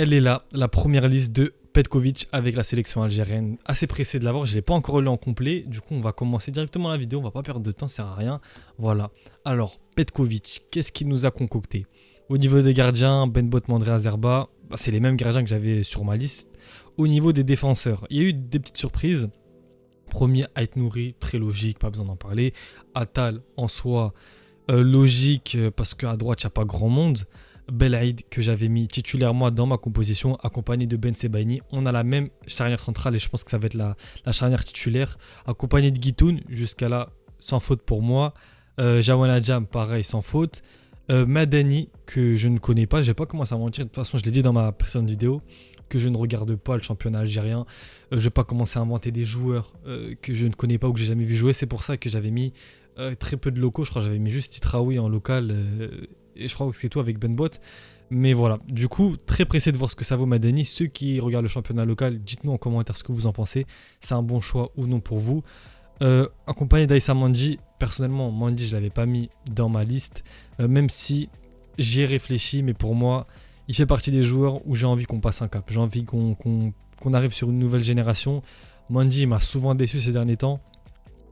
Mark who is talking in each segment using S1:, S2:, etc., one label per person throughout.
S1: Elle est là, la première liste de Petkovic avec la sélection algérienne. Assez pressé de l'avoir, je ne l'ai pas encore lu en complet. Du coup, on va commencer directement la vidéo, on va pas perdre de temps, ça sert à rien. Voilà. Alors, Petkovic, qu'est-ce qu'il nous a concocté? Au niveau des gardiens, Benbot, Mandrea, Zerba, c'est les mêmes gardiens que j'avais sur ma liste. Au niveau des défenseurs, il y a eu des petites surprises. Premier, Ait Nouri, très logique, pas besoin d'en parler. Atal, en soi, logique, parce qu'à droite, il n'y a pas grand monde. Belaïd, que j'avais mis titulaire moi dans ma composition, accompagné de Ben Sebaini. On a la même charnière centrale et je pense que ça va être la charnière titulaire. Accompagné de Guitoun, jusqu'à là, sans faute pour moi. Jawan Jam, pareil, sans faute. Madani, que je ne connais pas, j'ai pas commencé à mentir. De toute façon, je l'ai dit dans ma précédente vidéo, que je ne regarde pas le championnat algérien. Je vais pas commencer à inventer des joueurs que je ne connais pas ou que j'ai jamais vu jouer. C'est pour ça que j'avais mis très peu de locaux. Je crois que j'avais mis juste Titraoui en local. Et je crois que c'est tout avec Benbot. Mais voilà, du coup, très pressé de voir ce que ça vaut Madani. Ceux qui regardent le championnat local, dites-nous en commentaire ce que vous en pensez. C'est un bon choix ou non pour vous. Accompagné d'Aïssa Mandi, personnellement, Mandi, je ne l'avais pas mis dans ma liste. Même si j'y ai réfléchi, mais pour moi, il fait partie des joueurs où j'ai envie qu'on passe un cap. J'ai envie qu'on arrive sur une nouvelle génération. Mandi m'a souvent déçu ces derniers temps.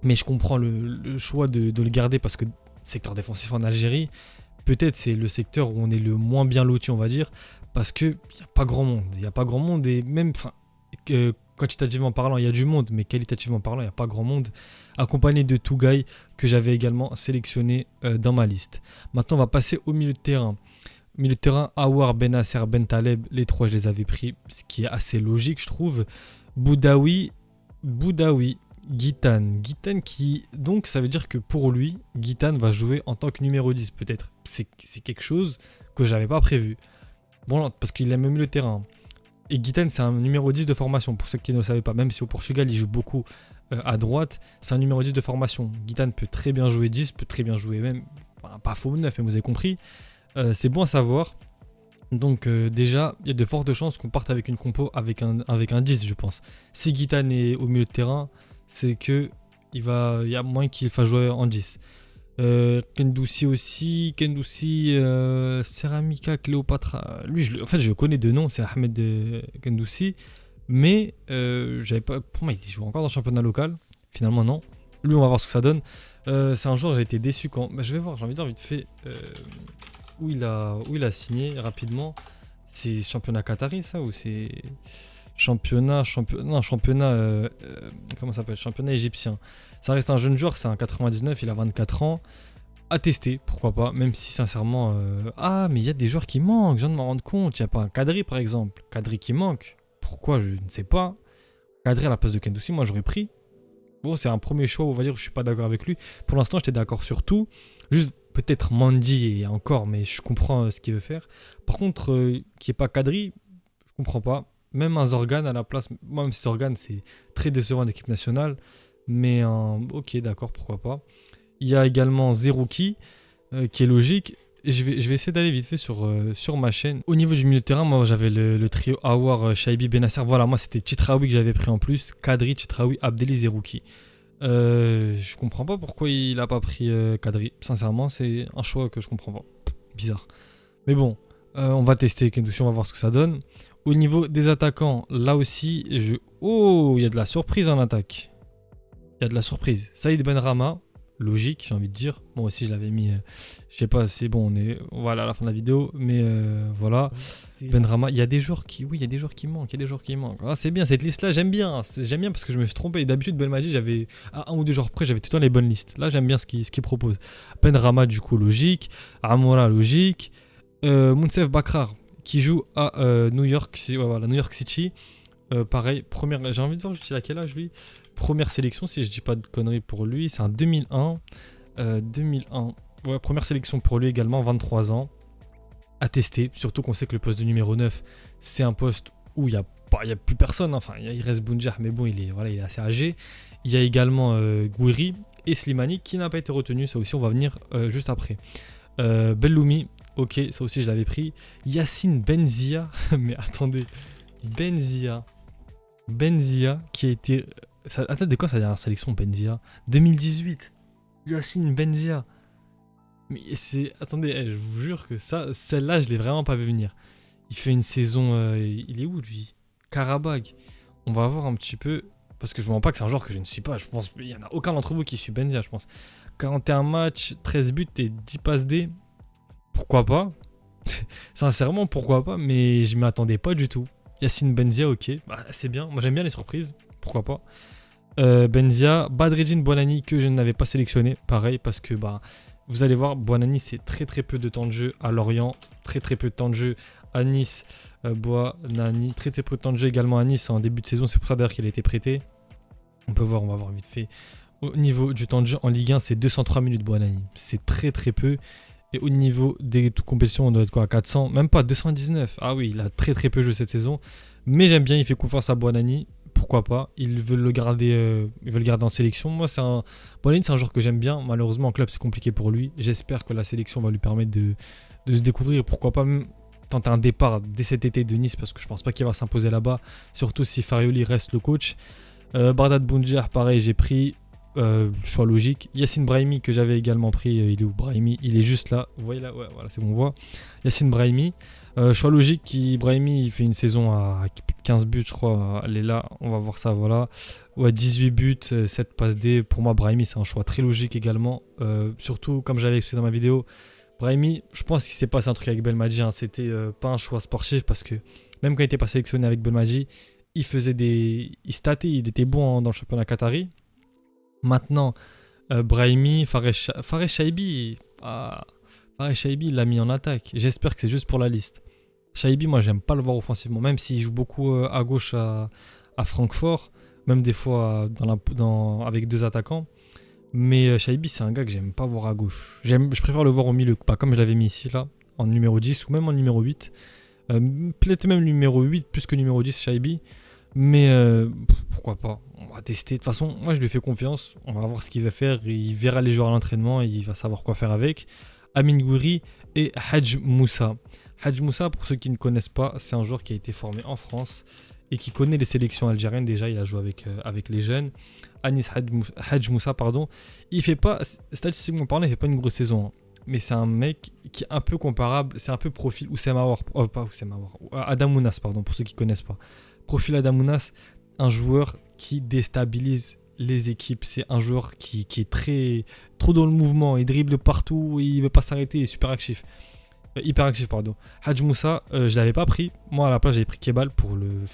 S1: Mais je comprends le choix de le garder parce que secteur défensif en Algérie, peut-être c'est le secteur où on est le moins bien loti, on va dire, parce qu'il n'y a pas grand monde. Il n'y a pas grand monde et même, quantitativement parlant, il y a du monde, mais qualitativement parlant, il n'y a pas grand monde. Accompagné de Tougaï, que j'avais également sélectionné dans ma liste. Maintenant, on va passer au milieu de terrain. Milieu de terrain, Aouar, Benasser, Bentaleb, les trois, je les avais pris, ce qui est assez logique, je trouve. Boudaoui, Guitane qui, donc ça veut dire que pour lui, Guitane va jouer en tant que numéro 10 peut-être. C'est quelque chose que j'avais pas prévu. Bon, parce qu'il a même le terrain. Et Guitane, c'est un numéro 10 de formation, pour ceux qui ne le savaient pas. Même si au Portugal, il joue beaucoup à droite, c'est un numéro 10 de formation. Guitane peut très bien jouer 10, peut très bien jouer même, enfin, pas faux 9, mais vous avez compris. C'est bon à savoir. Donc déjà, il y a de fortes chances qu'on parte avec une compo avec un 10, je pense. Si Guitane est au milieu de terrain, c'est que il y a moins qu'il fasse jouer en 10. Kendoussi aussi, Ceramica, Cléopatra. Lui, je le connais de nom, c'est Ahmed Kendoussi. Mais j'avais pas, pour moi, il joue encore dans le championnat local. Finalement, non. Lui, on va voir ce que ça donne. C'est un joueur, j'ai été déçu quand. Je vais voir, j'ai envie de dire vite fait où il a signé rapidement. C'est championnat qatari, ça, ou c'est. Championnat, comment ça s'appelle? Championnat égyptien. Ça reste un jeune joueur, c'est un 99, il a 24 ans. À tester, pourquoi pas, même si sincèrement... Ah, mais il y a des joueurs qui manquent, je viens de m'en rendre compte. Il n'y a pas un Kadri, par exemple. Kadri qui manque. Pourquoi? Je ne sais pas. Kadri à la place de Kendoussi, moi j'aurais pris. Bon, c'est un premier choix, on va dire, je suis pas d'accord avec lui. Pour l'instant, j'étais d'accord sur tout. Juste peut-être Mandi et encore, mais je comprends ce qu'il veut faire. Par contre, qu'il n'y ait pas Kadri, je comprends pas. Même un Zorgan à la place, même si Zorgan c'est très décevant d'équipe nationale, mais ok, d'accord, pourquoi pas. Il y a également Zerouki qui est logique. Et je vais essayer d'aller vite fait sur ma chaîne. Au niveau du milieu de terrain, moi j'avais le trio Aouar, Shaibi, Benasser. Voilà, moi c'était Titraoui que j'avais pris en plus. Kadri, Titraoui, Abdeli, Zerouki. Je comprends pas pourquoi il a pas pris Kadri. Sincèrement, c'est un choix que je comprends pas. Bizarre. Mais bon, on va tester Kendoussi, on va voir ce que ça donne. Au niveau des attaquants, là aussi, oh, il y a de la surprise en attaque. Il y a de la surprise. Saïd Benrahma, logique, j'ai envie de dire. Moi aussi, je l'avais mis, je sais pas, c'est bon, voilà à la fin de la vidéo, mais voilà. Benrahma, il y a des joueurs qui, oui, il y a des joueurs qui manquent, Ah, c'est bien, cette liste-là, j'aime bien. J'aime bien parce que je me suis trompé. D'habitude, Belmadi, j'avais, à un ou deux jours près, j'avais tout le temps les bonnes listes. Là, j'aime bien ce qu'il propose. Benrahma, du coup, logique. Amoura, logique. Mounsef Bakrar, qui joue à New York City. Pareil, j'ai envie de voir juste il a quel âge lui. Première sélection, si je dis pas de conneries pour lui, c'est un 2001. 2001. Ouais, première sélection pour lui également, 23 ans. À tester, surtout qu'on sait que le poste de numéro 9, c'est un poste où il y a plus personne. Enfin, il reste Bounjah, mais bon, il est assez âgé. Il y a également Gouiri et Slimani qui n'a pas été retenu. Ça aussi, on va venir juste après. Belloumi. Ok, ça aussi je l'avais pris. Yacine Benzia, mais attendez, Benzia qui a été... Attends, de quoi sa dernière sélection, Benzia? 2018. Yacine Benzia. Mais c'est... Attendez, je vous jure que celle-là, je l'ai vraiment pas vu venir. Il fait une saison. Il est où lui? Karabag. On va voir un petit peu. Parce que je ne vois pas que c'est un joueur que je ne suis pas. Je pense qu'il n'y en a aucun d'entre vous qui suit Benzia, je pense. 41 matchs, 13 buts et 10 passes D. Pourquoi pas? Sincèrement, pourquoi pas? Mais je ne m'y attendais pas du tout. Yacine Benzia, ok. Bah, c'est bien. Moi, j'aime bien les surprises. Pourquoi pas? Benzia, Badredine Bonani que je n'avais pas sélectionné. Pareil, parce que bah, vous allez voir, Bonani, c'est très très peu de temps de jeu à Lorient. Très très peu de temps de jeu à Nice. Bonani, très très peu de temps de jeu également à Nice en début de saison. C'est pour ça d'ailleurs qu'il a été prêté. On peut voir, on va voir vite fait. Au niveau du temps de jeu en Ligue 1, c'est 203 minutes Bonani. C'est très très peu. Et au niveau des compétitions, on doit être quoi à 400, même pas 219. Ah oui, il a très très peu joué cette saison. Mais j'aime bien, il fait confiance à Bonani. Pourquoi pas? Ils veulent le garder, en sélection. Moi, Bonani, c'est un joueur que j'aime bien. Malheureusement, en club, c'est compliqué pour lui. J'espère que la sélection va lui permettre de se découvrir. Pourquoi pas même tenter un départ dès cet été de Nice, parce que je pense pas qu'il va s'imposer là-bas. Surtout si Farioli reste le coach. Bardad Bounjar, pareil, j'ai pris. Choix logique. Yacine Brahimi que j'avais également pris. Il est où Brahimi? Il est juste là. Vous voyez là? Ouais, voilà, c'est bon, on voit. Yacine Brahimi. Choix logique. Brahimi, il fait une saison à 15 buts, je crois. Elle est là. On va voir ça. Voilà. Ouais, 18 buts, 7 passes D. Pour moi, Brahimi, c'est un choix très logique également. Surtout, comme j'avais expliqué dans ma vidéo, Brahimi, je pense qu'il s'est passé un truc avec Belmadi. Hein. C'était pas un choix sportif parce que même quand il n'était pas sélectionné avec Belmadi, il faisait il statait. Il était bon dans le championnat qatari. Maintenant, Brahimi, Fares Shaibi, Fares Shaibi, il l'a mis en attaque. J'espère que c'est juste pour la liste. Shaibi, moi, j'aime pas le voir offensivement, même s'il joue beaucoup à gauche à Francfort, même des fois avec deux attaquants. Mais Shaibi, c'est un gars que j'aime pas voir à gauche. Je préfère le voir au milieu, pas comme je l'avais mis ici, là, en numéro 10 ou même en numéro 8. Peut-être même numéro 8 plus que numéro 10, Shaibi. Mais pourquoi pas? On va tester. De toute façon, moi je lui fais confiance. On va voir ce qu'il va faire. Il verra les joueurs à l'entraînement et il va savoir quoi faire avec. Amin Gouiri et Hadj Moussa. Hadj Moussa, pour ceux qui ne connaissent pas, c'est un joueur qui a été formé en France et qui connaît les sélections algériennes. Déjà, il a joué avec les jeunes. Anis Hadj Moussa, pardon. Il fait pas, statistiquement parlant, il fait pas une grosse saison. Hein. Mais c'est un mec qui est un peu comparable. C'est un peu profil Oussama Aouar. Oh, pas Oussama Aouar. Adam Mounas, pardon, pour ceux qui ne connaissent pas. Profil Adam Mounas, un joueur qui déstabilise les équipes. C'est un joueur qui est trop dans le mouvement. Il dribble partout, il ne veut pas s'arrêter, il est super actif. Hyper actif, pardon. Hadj Moussa, je ne l'avais pas pris. Moi, à la place, j'avais pris Kebal pour le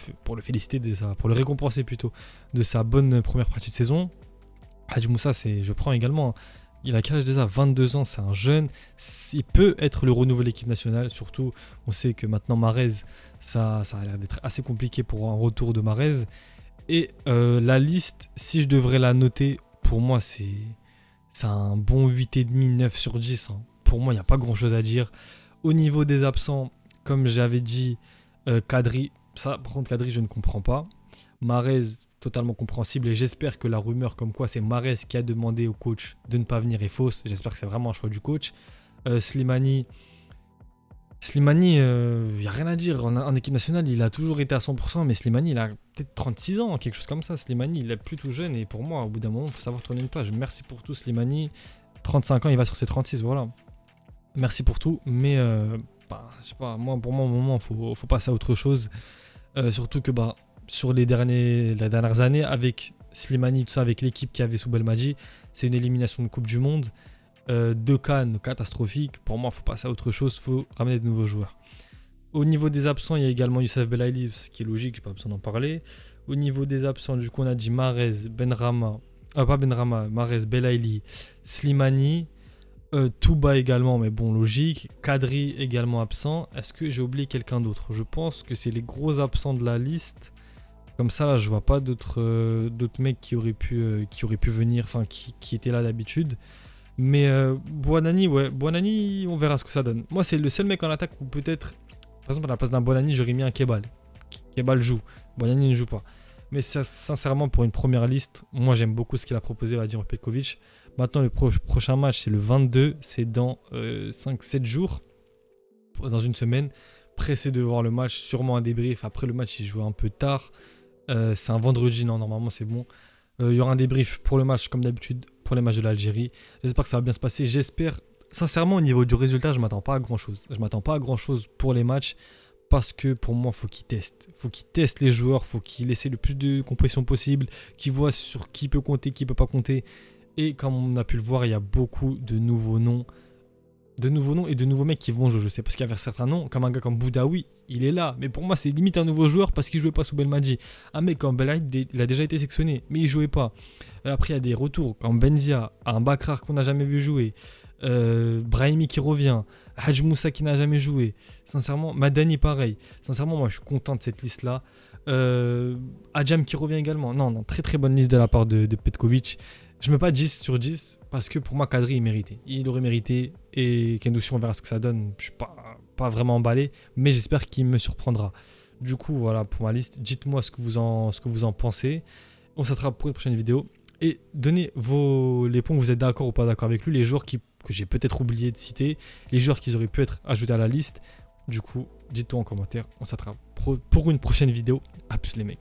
S1: féliciter, pour le récompenser plutôt de sa bonne première partie de saison. Hadj Moussa, je prends également. Il a quel âge déjà? 22 ans, c'est un jeune. Il peut être le renouveau de l'équipe nationale. Surtout, on sait que maintenant Mahrez, ça a l'air d'être assez compliqué pour un retour de Mahrez. Et la liste, si je devrais la noter, pour moi, c'est un bon 8,5, 9 sur 10. Hein. Pour moi, il n'y a pas grand-chose à dire. Au niveau des absents, comme j'avais dit, Kadri, ça, par contre, Kadri, je ne comprends pas. Mahrez, totalement compréhensible, et j'espère que la rumeur comme quoi c'est Mahrez qui a demandé au coach de ne pas venir est fausse. J'espère que c'est vraiment un choix du coach. Slimani, il n'y a rien à dire. En équipe nationale, il a toujours été à 100%, mais Slimani, il a peut-être 36 ans, quelque chose comme ça. Slimani, il est plus tout jeune, et pour moi, au bout d'un moment, il faut savoir tourner une page. Merci pour tout, Slimani. 35 ans, il va sur ses 36, voilà. Merci pour tout, mais je sais pas, pour moi, au moment, il faut passer à autre chose. Surtout que sur les dernières années, avec Slimani, tout ça, avec l'équipe qui avait sous Belmadi, c'est une élimination de Coupe du Monde. 2 Cannes catastrophiques. Pour moi, il faut passer à autre chose, il faut ramener de nouveaux joueurs. Au niveau des absents, il y a également Youssef Belaïli, ce qui est logique, j'ai pas besoin d'en parler. Au niveau des absents, du coup, on a dit Mahrez, Mahrez, Belaïli, Slimani, Touba également, mais bon, logique. Kadri également absent. Est-ce que j'ai oublié quelqu'un d'autre? Je pense que c'est les gros absents de la liste. Comme ça, là, je vois pas d'autres mecs qui auraient pu venir, enfin, qui étaient là d'habitude. Mais Bouanani, on verra ce que ça donne. Moi, c'est le seul mec en attaque où peut-être, par exemple, à la place d'un Bouanani, j'aurais mis un Kebal. Kebal joue, Bouanani ne joue pas. Mais sincèrement, pour une première liste, moi, j'aime beaucoup ce qu'il a proposé Vladimir Petkovic. Maintenant, le prochain match, c'est le 22, c'est dans 5-7 jours, dans une semaine. Pressé de voir le match, sûrement un débrief. Après le match, il joue un peu tard. C'est un vendredi, non, normalement, c'est bon. Il y aura un débrief pour le match, comme d'habitude, pour les matchs de l'Algérie. J'espère que ça va bien se passer. J'espère, sincèrement, au niveau du résultat, je ne m'attends pas à grand-chose. Je ne m'attends pas à grand-chose pour les matchs parce que pour moi, faut qu'il teste. Faut qu'il teste les joueurs, faut qu'il essaie le plus de compression possible, qu'il voit sur qui peut compter, qui peut pas compter. Et comme on a pu le voir, il y a beaucoup de nouveaux noms. De nouveaux noms et de nouveaux mecs qui vont jouer, je sais. Parce qu'il y avait certains noms, comme un gars comme Boudaoui, il est là. Mais pour moi, c'est limite un nouveau joueur parce qu'il jouait pas sous Belmadi. Un mec comme Belaïd, il a déjà été sélectionné, mais il jouait pas. Après, il y a des retours comme Benzia, un Bakrar qu'on n'a jamais vu jouer, Brahimi qui revient, Hadj Moussa qui n'a jamais joué. Sincèrement, Madani pareil. Sincèrement, moi je suis content de cette liste-là. Adjam qui revient également. Non, très très bonne liste de la part de Petkovic. Je ne mets pas 10 sur 10 parce que pour moi, Kadri, il méritait. Il aurait mérité. Et Kendouchi, on verra ce que ça donne. Je ne suis pas vraiment emballé, mais j'espère qu'il me surprendra. Du coup, voilà pour ma liste. Dites-moi ce que vous en pensez. On s'attrape pour une prochaine vidéo. Et donnez les points que vous êtes d'accord ou pas d'accord avec lui, les joueurs que j'ai peut-être oublié de citer, les joueurs qui auraient pu être ajoutés à la liste. Du coup, dites-toi en commentaire. On s'attrape pour une prochaine vidéo. A plus les mecs.